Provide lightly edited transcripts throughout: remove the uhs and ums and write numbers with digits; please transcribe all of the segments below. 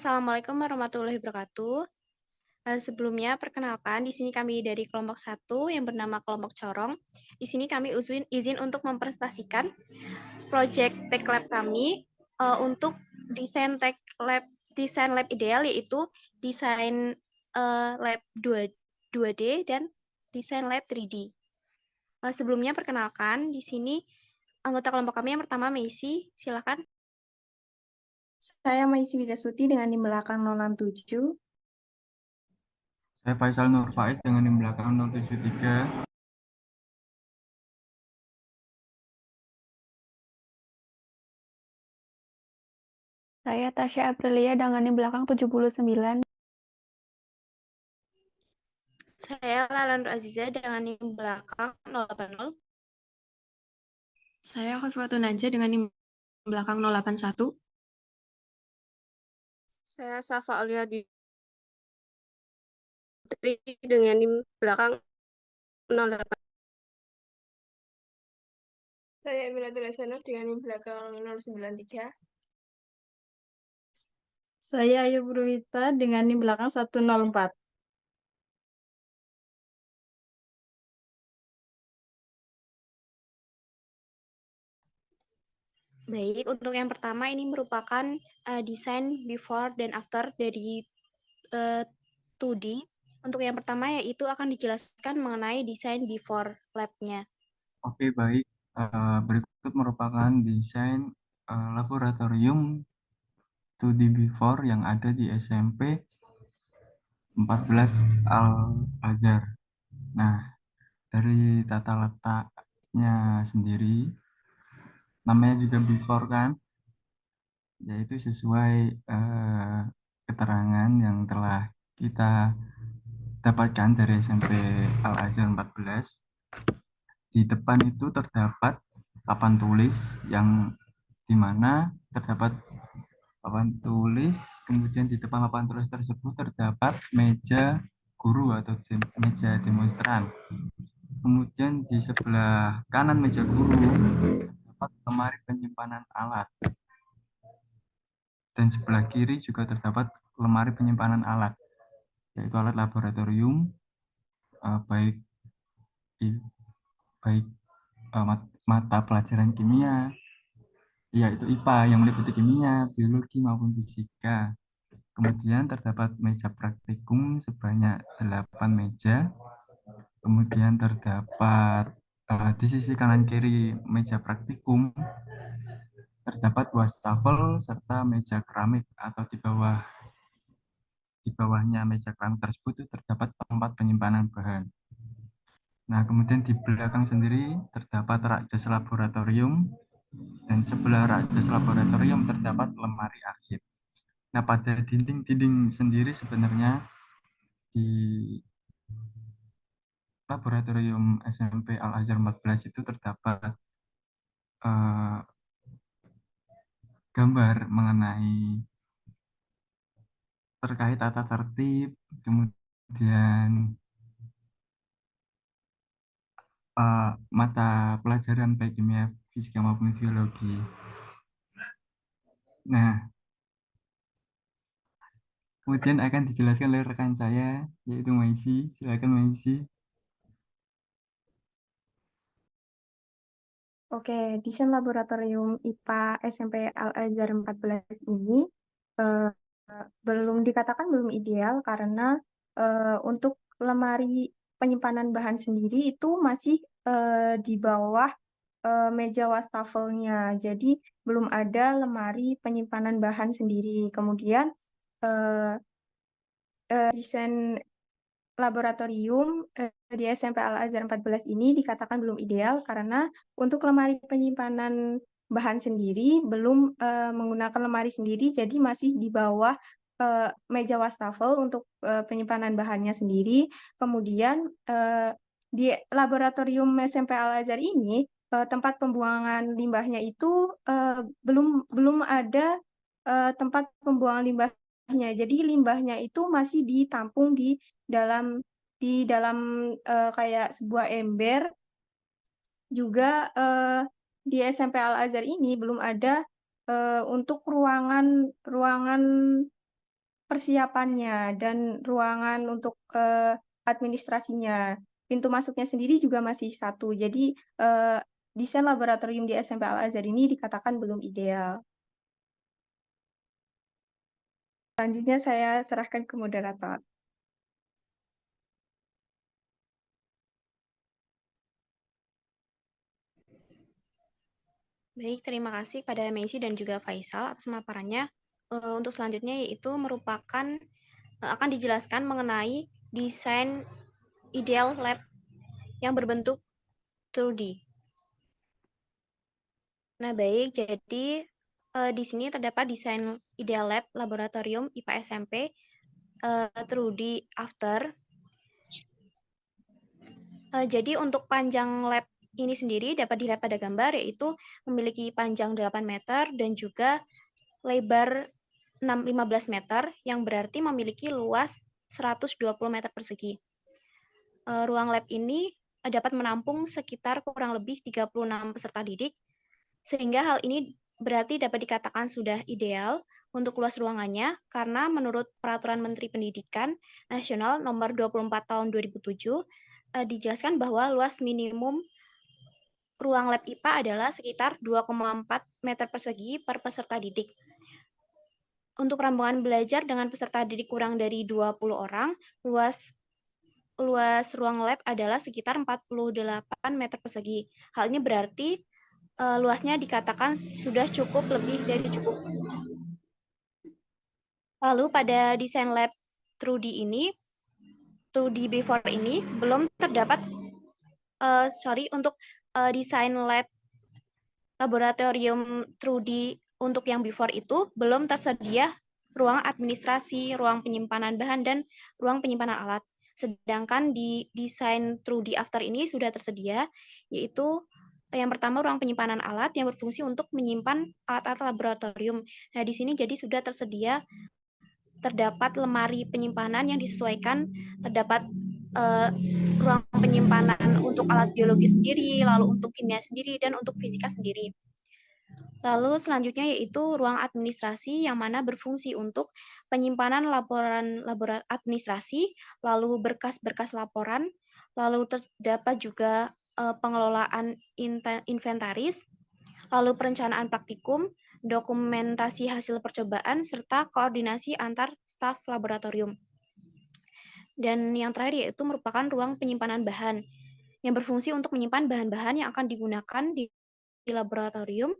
Assalamualaikum warahmatullahi wabarakatuh. Sebelumnya perkenalkan, di sini kami dari kelompok 1 yang bernama kelompok Corong. Di sini kami izin untuk mempresentasikan proyek Tech Lab kami untuk desain lab ideal, yaitu desain lab 2D dan desain lab 3D. Sebelumnya perkenalkan, di sini anggota kelompok kami yang pertama Meisi, silakan. Saya Maisi Widasuti dengan di belakang 067. Saya Faisal Nur Faiz dengan yang belakang 073. Saya Tasya Aprilia dengan di belakang 79. Saya Lala Nur Aziza dengan yang belakang 080. Saya Khotfatun Najah dengan di belakang 081. Saya Safa Aulia dengan di belakang 08. Saya Emilatul Hasanah dengan di belakang 093. Saya Ayu Purwita dengan di belakang 104. Baik, untuk yang pertama ini merupakan desain before dan after dari 2D. Untuk yang pertama yaitu akan dijelaskan mengenai desain before lab-nya. Oke, baik. Berikut merupakan desain laboratorium 2D before yang ada di SMP 14 Al-Azhar. Nah, dari tata letaknya sendiri, namanya juga before kan, yaitu sesuai keterangan yang telah kita dapatkan dari SMP Al-Azhar 14. Di depan itu terdapat papan tulis yang dimana terdapat papan tulis, kemudian di depan papan tulis tersebut terdapat meja guru atau meja demonstran. Kemudian di sebelah kanan meja guru terdapat lemari penyimpanan alat. Dan sebelah kiri juga terdapat lemari penyimpanan alat, yaitu alat laboratorium, baik mata pelajaran kimia, yaitu IPA yang meliputi kimia, biologi maupun fisika. Kemudian terdapat meja praktikum sebanyak 8 meja. Kemudian terdapat di sisi kanan kiri meja praktikum terdapat wastafel serta meja keramik, atau di bawahnya meja keramik tersebut itu terdapat tempat penyimpanan bahan. Nah, kemudian di belakang sendiri terdapat rak jas laboratorium, dan sebelah rak jas laboratorium terdapat lemari arsip. Nah, pada dinding-dinding sendiri sebenarnya di laboratorium SMP Al-Azhar 14 itu terdapat gambar mengenai terkait tata tertib, kemudian mata pelajaran baik kimia, fisika maupun biologi. Nah, kemudian akan dijelaskan oleh rekan saya, yaitu Maisi. Silakan Maisi. Oke, desain laboratorium IPA SMP Al-Azhar 14 ini belum dikatakan belum ideal karena untuk lemari penyimpanan bahan sendiri itu masih di bawah meja wastafelnya. Jadi belum ada lemari penyimpanan bahan sendiri. Kemudian desain laboratorium di SMP Al-Azhar 14 ini dikatakan belum ideal karena untuk lemari penyimpanan bahan sendiri belum menggunakan lemari sendiri, jadi masih di bawah meja wastafel untuk penyimpanan bahannya sendiri. Kemudian di laboratorium SMP Al-Azhar ini tempat pembuangan limbahnya itu belum ada tempat pembuangan limbahnya. Jadi limbahnya itu masih ditampung di dalam kayak sebuah ember. Juga di SMP Al-Azhar ini belum ada untuk ruangan persiapannya dan ruangan untuk administrasinya. Pintu masuknya sendiri juga masih satu. Jadi desain laboratorium di SMP Al-Azhar ini dikatakan belum ideal. Selanjutnya saya serahkan ke moderator. Baik, terima kasih pada Messi dan juga Faisal atas pemaparannya. Untuk selanjutnya yaitu merupakan akan dijelaskan mengenai desain ideal lab yang berbentuk 2D. Nah, baik, jadi di sini terdapat desain ideal lab laboratorium IPA SMP 2D after. Jadi untuk panjang lab ini sendiri dapat dilihat pada gambar, yaitu memiliki panjang 8 meter dan juga lebar 15 meter, yang berarti memiliki luas 120 meter persegi. Ruang lab ini dapat menampung sekitar kurang lebih 36 peserta didik, sehingga hal ini berarti dapat dikatakan sudah ideal untuk luas ruangannya, karena menurut Peraturan Menteri Pendidikan Nasional Nomor 24 Tahun 2007, dijelaskan bahwa luas minimum ruang lab IPA adalah sekitar 2,4 meter persegi per peserta didik. Untuk rombongan belajar dengan peserta didik kurang dari 20 orang, luas ruang lab adalah sekitar 48 meter persegi. Hal ini berarti luasnya dikatakan sudah cukup, lebih dari cukup. Lalu pada desain lab 2D ini, 2D before ini belum terdapat, untuk desain lab laboratorium 2D untuk yang before itu belum tersedia ruang administrasi, ruang penyimpanan bahan, dan ruang penyimpanan alat. Sedangkan di desain 2D after ini sudah tersedia, yaitu yang pertama ruang penyimpanan alat yang berfungsi untuk menyimpan alat-alat laboratorium. Nah, di sini jadi sudah tersedia, terdapat lemari penyimpanan yang disesuaikan, terdapat ruang penyimpanan untuk alat biologi sendiri, lalu untuk kimia sendiri, dan untuk fisika sendiri. Lalu selanjutnya yaitu ruang administrasi yang mana berfungsi untuk penyimpanan laporan administrasi, lalu berkas-berkas laporan, lalu terdapat juga pengelolaan inventaris, lalu perencanaan praktikum, dokumentasi hasil percobaan, serta koordinasi antar staf laboratorium. Dan yang terakhir yaitu merupakan ruang penyimpanan bahan yang berfungsi untuk menyimpan bahan-bahan yang akan digunakan di laboratorium.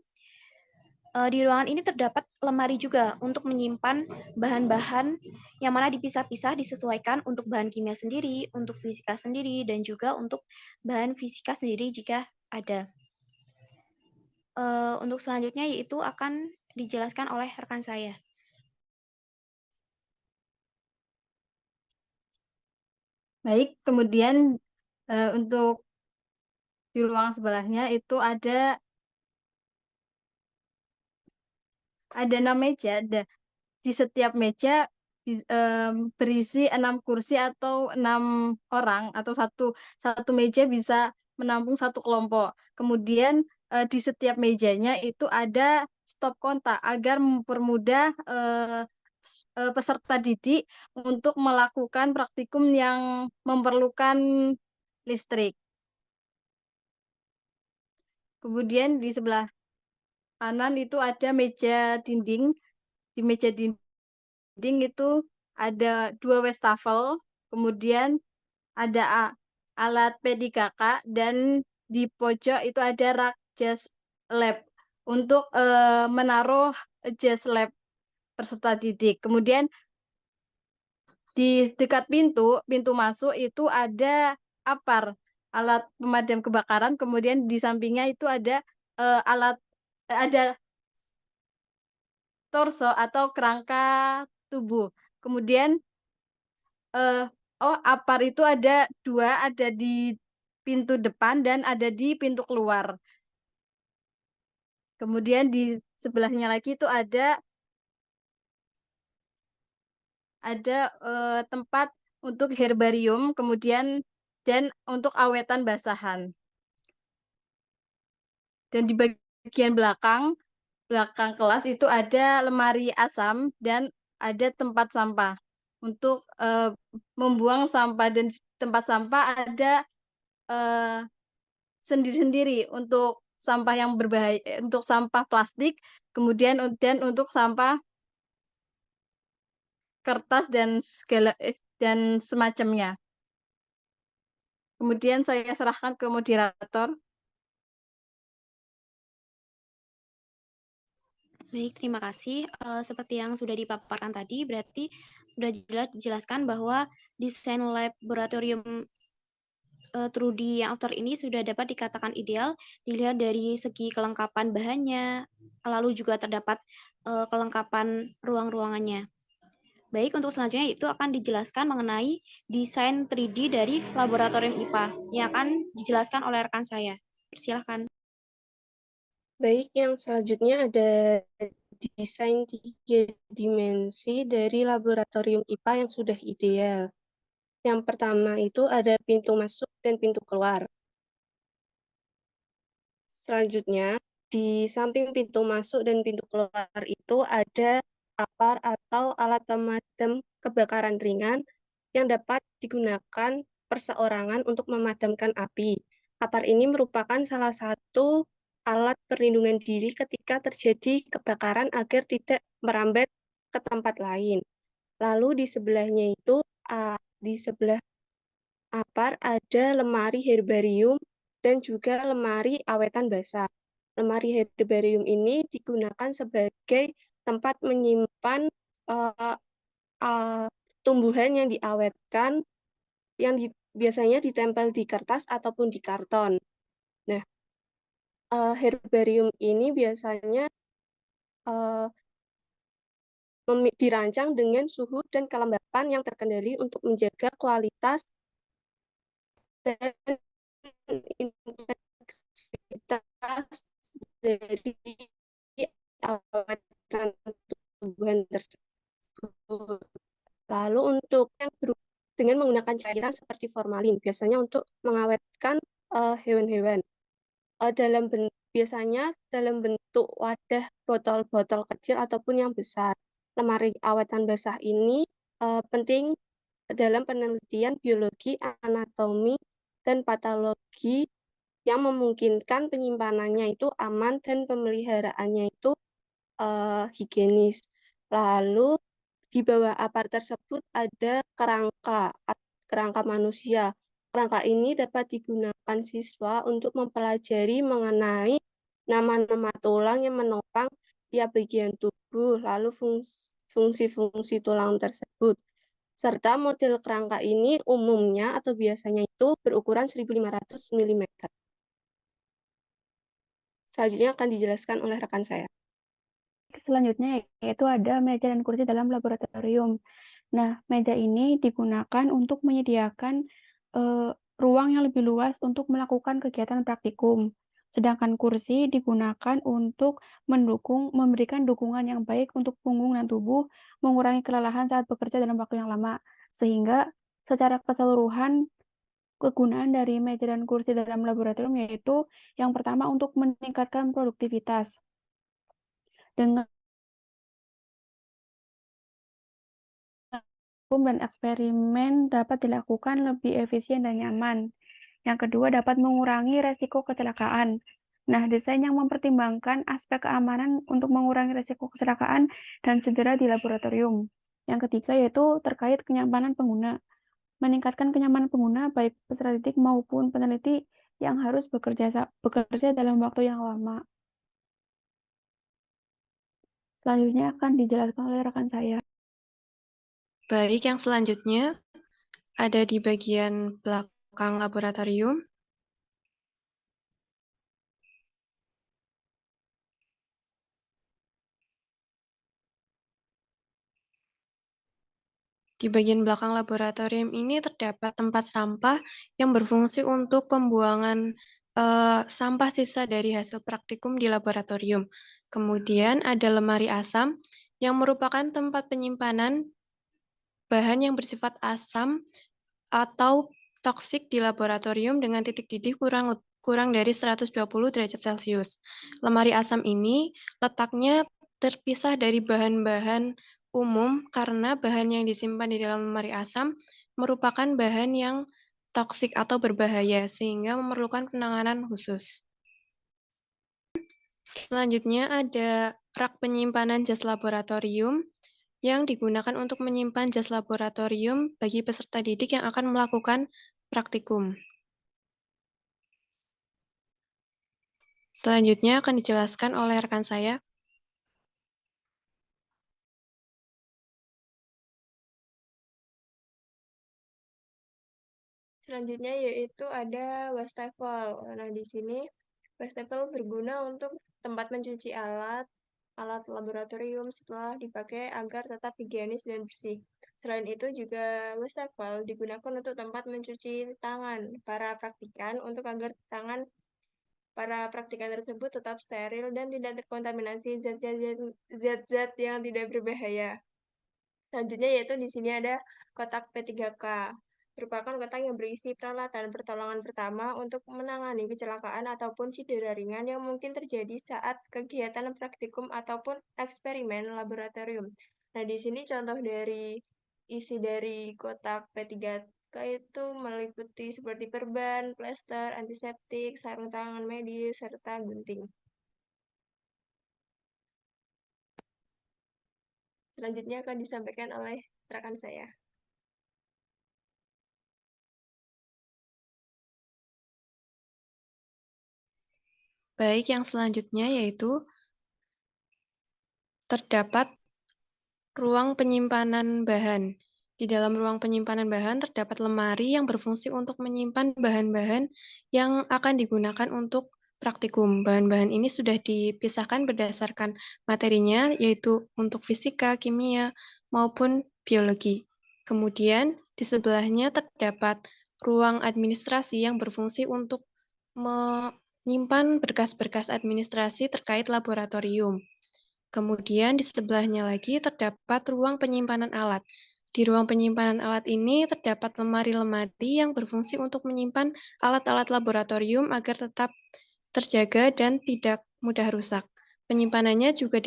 Di ruangan ini terdapat lemari juga untuk menyimpan bahan-bahan yang mana dipisah-pisah, disesuaikan untuk bahan kimia sendiri, untuk fisika sendiri, dan juga untuk bahan fisika sendiri jika ada. Untuk selanjutnya yaitu akan dijelaskan oleh rekan saya. Baik, kemudian untuk di ruang sebelahnya itu ada 6 meja. Di setiap meja berisi 6 kursi atau 6 orang, atau satu meja bisa menampung satu kelompok. Kemudian di setiap mejanya itu ada stop kontak agar mempermudah peserta didik untuk melakukan praktikum yang memerlukan listrik. Kemudian di sebelah kanan itu ada meja dinding. Di meja dinding itu ada 2 wastafel, kemudian ada alat P3K, dan di pojok itu ada rak jas lab untuk menaruh jas lab peserta didik. Kemudian di dekat pintu masuk itu ada APAR, alat pemadam kebakaran. Kemudian di sampingnya itu ada ada torso atau kerangka tubuh. Kemudian APAR itu ada 2, ada di pintu depan dan ada di pintu keluar. Kemudian di sebelahnya lagi itu ada tempat untuk herbarium, kemudian dan untuk awetan basahan. Dan di bagian belakang kelas itu ada lemari asam dan ada tempat sampah untuk membuang sampah, dan di tempat sampah ada sendiri-sendiri untuk sampah yang berbahaya, untuk sampah plastik, kemudian dan untuk sampah kertas dan semacamnya. Kemudian saya serahkan ke moderator. Baik, terima kasih. Seperti yang sudah dipaparkan tadi, berarti sudah jelas dijelaskan bahwa desain laboratorium Trudy yang outer ini sudah dapat dikatakan ideal dilihat dari segi kelengkapan bahannya, lalu juga terdapat kelengkapan ruang-ruangannya. Baik, untuk selanjutnya itu akan dijelaskan mengenai desain 3D dari laboratorium IPA yang akan dijelaskan oleh rekan saya. Silakan. Baik, yang selanjutnya ada desain 3 dimensi dari laboratorium IPA yang sudah ideal. Yang pertama itu ada pintu masuk dan pintu keluar. Selanjutnya, di samping pintu masuk dan pintu keluar itu ada APAR atau alat pemadam kebakaran ringan yang dapat digunakan perseorangan untuk memadamkan api. APAR ini merupakan salah satu alat perlindungan diri ketika terjadi kebakaran agar tidak merambat ke tempat lain. Lalu di sebelahnya itu, di sebelah APAR ada lemari herbarium dan juga lemari awetan basah. Lemari herbarium ini digunakan sebagai tempat menyimpan tumbuhan yang diawetkan yang biasanya ditempel di kertas ataupun di karton. Nah, herbarium ini biasanya dirancang dengan suhu dan kelembapan yang terkendali untuk menjaga kualitas dan integritas dari awettan tumbuhan tersebut. Lalu untuk yang dengan menggunakan cairan seperti formalin, biasanya untuk mengawetkan hewan-hewan. Biasanya dalam bentuk wadah botol-botol kecil ataupun yang besar. Lemari awetan basah ini penting dalam penelitian biologi, anatomi, dan patologi yang memungkinkan penyimpanannya itu aman dan pemeliharaannya itu higienis. Lalu di bawah APAR tersebut ada kerangka manusia. Kerangka ini dapat digunakan siswa untuk mempelajari mengenai nama-nama tulang yang menopang tiap bagian tubuh, lalu fungsi-fungsi tulang tersebut. Serta model kerangka ini umumnya atau biasanya itu berukuran 1500 mm. Selanjutnya akan dijelaskan oleh rekan saya. Selanjutnya yaitu ada meja dan kursi dalam laboratorium. Nah, meja ini digunakan untuk menyediakan ruang yang lebih luas untuk melakukan kegiatan praktikum. Sedangkan kursi digunakan untuk memberikan dukungan yang baik untuk punggung dan tubuh, mengurangi kelelahan saat bekerja dalam waktu yang lama. Sehingga secara keseluruhan kegunaan dari meja dan kursi dalam laboratorium yaitu yang pertama untuk meningkatkan produktivitas. Dengan dan eksperimen dapat dilakukan lebih efisien dan nyaman. Yang kedua, dapat mengurangi resiko kecelakaan. Nah, desain yang mempertimbangkan aspek keamanan untuk mengurangi resiko kecelakaan dan cedera di laboratorium. Yang ketiga, yaitu terkait kenyamanan pengguna. Meningkatkan kenyamanan pengguna, baik peserta didik maupun peneliti yang harus bekerja dalam waktu yang lama. Selanjutnya akan dijelaskan oleh rekan saya. Baik, yang selanjutnya ada di bagian belakang laboratorium. Di bagian belakang laboratorium ini terdapat tempat sampah yang berfungsi untuk pembuangan sampah sisa dari hasil praktikum di laboratorium. Kemudian ada lemari asam yang merupakan tempat penyimpanan bahan yang bersifat asam atau toksik di laboratorium dengan titik didih kurang dari 120 derajat Celcius. Lemari asam ini letaknya terpisah dari bahan-bahan umum karena bahan yang disimpan di dalam lemari asam merupakan bahan yang toksik atau berbahaya, sehingga memerlukan penanganan khusus. Selanjutnya ada rak penyimpanan jas laboratorium yang digunakan untuk menyimpan jas laboratorium bagi peserta didik yang akan melakukan praktikum. Selanjutnya akan dijelaskan oleh rekan saya. Selanjutnya yaitu ada wastafel. Nah, di sini wastafel berguna untuk tempat mencuci alat laboratorium setelah dipakai agar tetap higienis dan bersih. Selain itu juga wastafel digunakan untuk tempat mencuci tangan para praktikan untuk agar tangan para praktikan tersebut tetap steril dan tidak terkontaminasi zat-zat yang tidak berbahaya. Selanjutnya yaitu di sini ada kotak P3K. Merupakan kotak yang berisi peralatan pertolongan pertama untuk menangani kecelakaan ataupun cedera ringan yang mungkin terjadi saat kegiatan praktikum ataupun eksperimen laboratorium. Nah, di sini contoh dari isi dari kotak P3K itu meliputi seperti perban, plester, antiseptik, sarung tangan medis, serta gunting. Selanjutnya akan disampaikan oleh rekan saya. Baik, yang selanjutnya yaitu terdapat ruang penyimpanan bahan. Di dalam ruang penyimpanan bahan terdapat lemari yang berfungsi untuk menyimpan bahan-bahan yang akan digunakan untuk praktikum. Bahan-bahan ini sudah dipisahkan berdasarkan materinya, yaitu untuk fisika, kimia, maupun biologi. Kemudian, di sebelahnya terdapat ruang administrasi yang berfungsi untuk menyimpan berkas-berkas administrasi terkait laboratorium. Kemudian di sebelahnya lagi terdapat ruang penyimpanan alat. Di ruang penyimpanan alat ini terdapat lemari-lemari yang berfungsi untuk menyimpan alat-alat laboratorium agar tetap terjaga dan tidak mudah rusak. Penyimpanannya juga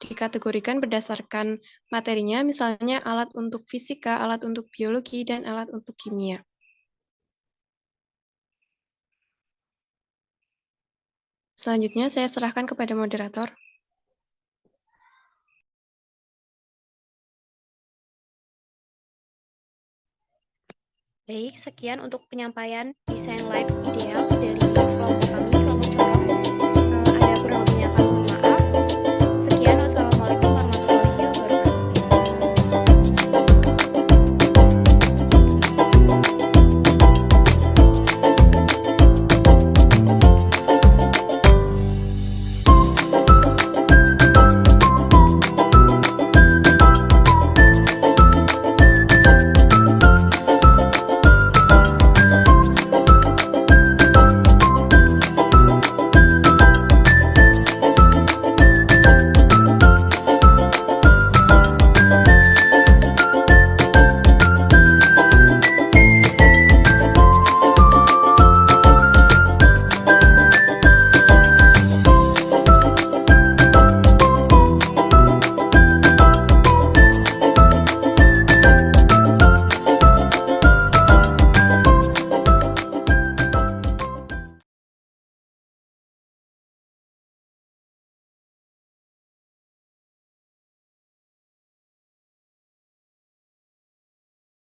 dikategorikan berdasarkan materinya, misalnya alat untuk fisika, alat untuk biologi, dan alat untuk kimia. Selanjutnya saya serahkan kepada moderator. Baik, sekian untuk penyampaian desain lab ideal dari kelompok kami, kelompok corong.